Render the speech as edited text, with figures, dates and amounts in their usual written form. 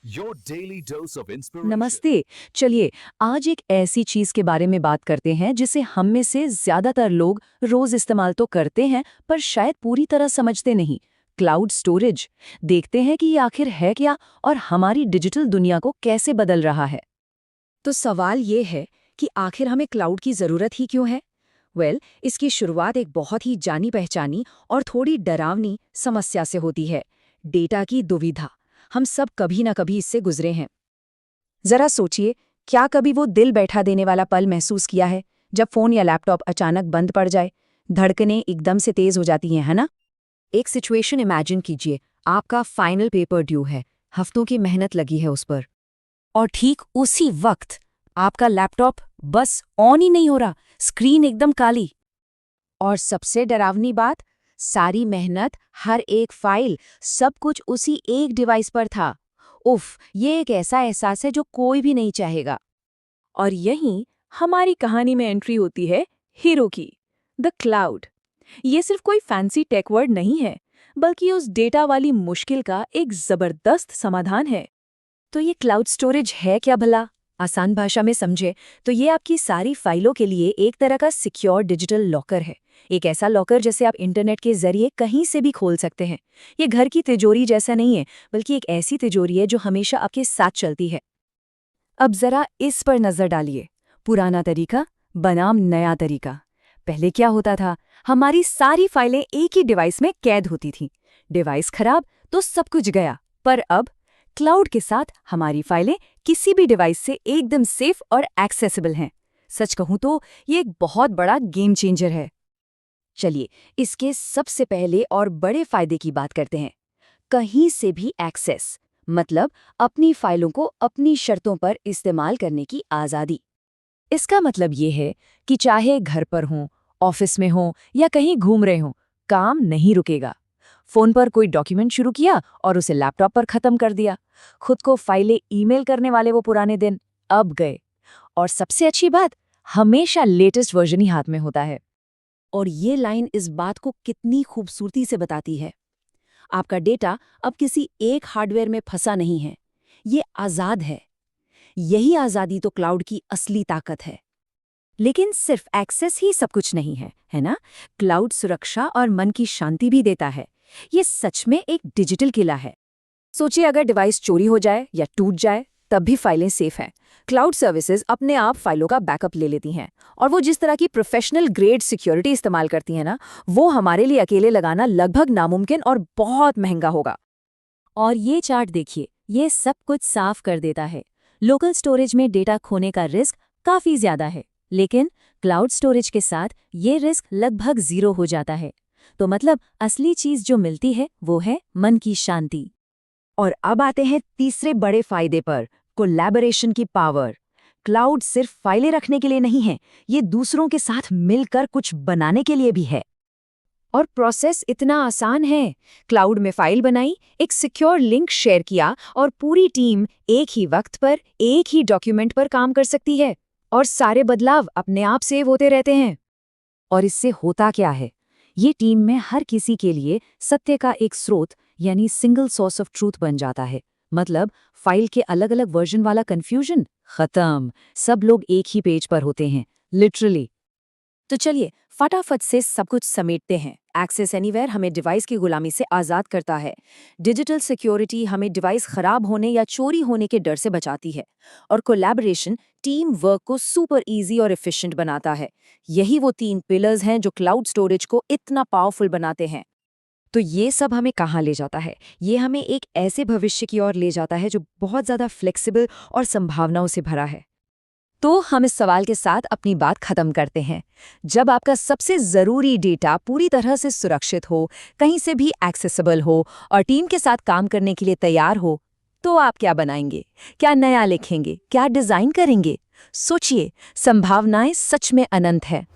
Your daily dose of inspiration. नमस्ते। चलिए आज एक ऐसी चीज के बारे में बात करते हैं जिसे हम में से ज्यादातर लोग रोज इस्तेमाल तो करते हैं पर शायद पूरी तरह समझते नहीं। Cloud storage. देखते हैं कि ये आखिर है क्या और हमारी डिजिटल दुनिया को कैसे बदल रहा है। तो सवाल ये है कि आखिर हमें क्लाउड की जरूरत ही क्यों है। इसकी शुरुआत एक बहुत ही जानी पहचानी और थोड़ी डरावनी समस्या से होती है, डेटा की दुविधा। हम सब कभी ना कभी इससे गुजरे हैं। जरा सोचिए, क्या कभी वो दिल बैठा देने वाला पल महसूस किया है जब फोन या लैपटॉप अचानक बंद पड़ जाए, धड़कनें एकदम से तेज हो जाती हैं, है ना। एक सिचुएशन इमेजिन कीजिए, आपका फाइनल पेपर ड्यू है, हफ्तों की मेहनत लगी है उस पर, और ठीक उसी वक्त आपका लैपटॉप बस ऑन ही नहीं हो रहा, स्क्रीन एकदम काली। और सबसे डरावनी बात, सारी मेहनत, हर एक फाइल, सब कुछ उसी एक डिवाइस पर था। उफ, ये एक ऐसा एहसास है जो कोई भी नहीं चाहेगा। और यहीं हमारी कहानी में एंट्री होती है हीरो की, द क्लाउड। ये सिर्फ कोई फैंसी टेक वर्ड नहीं है, बल्कि उस डेटा वाली मुश्किल का एक जबरदस्त समाधान है। तो ये क्लाउड स्टोरेज है क्या भला? आसान भाषा में समझे तो ये आपकी सारी फाइलों के लिए एक तरह का सिक्योर डिजिटल लॉकर है। एक ऐसा लॉकर जैसे आप इंटरनेट के जरिए कहीं से भी खोल सकते हैं। ये घर की तिजोरी जैसा नहीं है, बल्कि एक ऐसी तिजोरी है जो हमेशा आपके साथ चलती है। अब जरा इस पर नजर डालिए। पुराना तरीका बनाम नया तरीका। पहले क्या होता था, हमारी सारी फाइलें एक ही डिवाइस में कैद होती थीं। डिवाइस खराब तो सब कुछ गया। पर अब क्लाउड के साथ हमारी फाइलें किसी भी डिवाइस से एकदम सेफ और एक्सेसिबल हैं। सच कहूं तो ये एक बहुत बड़ा गेम चेंजर है। चलिए इसके सबसे पहले और बड़े फायदे की बात करते हैं। कहीं से भी एक्सेस, मतलब अपनी फाइलों को अपनी शर्तों पर इस्तेमाल करने की आज़ादी। इसका मतलब ये है कि चाहे घर पर हों, ऑफिस में हों या कहीं घूम रहे हों, काम नहीं रुकेगा। फोन पर कोई डॉक्यूमेंट शुरू किया और उसे लैपटॉप पर खत्म कर दिया। खुद को फाइलें ईमेल करने वाले वो पुराने दिन अब गए। और सबसे अच्छी बात, हमेशा लेटेस्ट वर्जन ही हाथ में होता है। और ये लाइन इस बात को कितनी खूबसूरती से बताती है। आपका डेटा अब किसी एक हार्डवेयर में फंसा नहीं है, ये आज़ाद है। यही आज़ादी तो क्लाउड की असली ताकत है। लेकिन सिर्फ एक्सेस ही सब कुछ नहीं है, है ना। क्लाउड सुरक्षा और मन की शांति भी देता है। ये सच में एक डिजिटल किला है। सोचिए, अगर डिवाइस चोरी हो जाए या टूट जाए, तब भी फाइलें सेफ हैं। क्लाउड सर्विसेज अपने आप फाइलों का बैकअप ले लेती हैं, और वो जिस तरह की प्रोफेशनल ग्रेड सिक्योरिटी इस्तेमाल करती हैं ना, वो हमारे लिए अकेले लगाना लगभग नामुमकिन और बहुत महंगा होगा। और ये चार्ट देखिए, ये सब कुछ साफ कर देता है। लोकल स्टोरेज में डेटा खोने का रिस्क काफ़ी ज़्यादा है, लेकिन क्लाउड स्टोरेज के साथ ये रिस्क लगभग ज़ीरो हो जाता है। तो मतलब असली चीज़ जो मिलती है वो है मन की शांति। और अब आते हैं तीसरे बड़े फायदे पर, कोलैबोरेशन की पावर। क्लाउड सिर्फ फाइलें रखने के लिए नहीं है, ये दूसरों के साथ मिलकर कुछ बनाने के लिए भी है। और प्रोसेस इतना आसान है। क्लाउड में फाइल बनाई, एक सिक्योर लिंक शेयर किया और पूरी टीम एक ही वक्त पर एक ही डॉक्यूमेंट पर काम कर सकती है। और सारे बदलाव अपने आप सेव होते रहते हैं। और इससे होता क्या है, ये टीम में हर किसी के लिए सत्य का एक स्रोत यानी सिंगल सोर्स ऑफ ट्रूथ बन जाता है। मतलब फाइल के अलग अलग वर्जन वाला कंफ्यूजन खत्म, सब लोग एक ही पेज पर होते हैं, लिटरली। तो चलिए फटाफट से सब कुछ समेटते हैं। एक्सेस एनीवेयर हमें डिवाइस की गुलामी से आज़ाद करता है। डिजिटल सिक्योरिटी हमें डिवाइस खराब होने या चोरी होने के डर से बचाती है। और कोलैबोरेशन टीम वर्क को सुपर इजी और एफिशिएंट बनाता है। यही वो तीन पिलर्स हैं जो क्लाउड स्टोरेज को इतना पावरफुल बनाते हैं। तो ये सब हमें कहाँ ले जाता है? ये हमें एक ऐसे भविष्य की ओर ले जाता है जो बहुत ज़्यादा फ्लेक्सिबल और संभावनाओं से भरा है। तो हम इस सवाल के साथ अपनी बात खत्म करते हैं। जब आपका सबसे ज़रूरी डेटा पूरी तरह से सुरक्षित हो, कहीं से भी एक्सेसिबल हो और टीम के साथ काम करने के लिए तैयार हो, तो आप क्या बनाएंगे? क्या नया लिखेंगे? क्या डिज़ाइन करेंगे? सोचिए, संभावनाएं सच में अनंत है।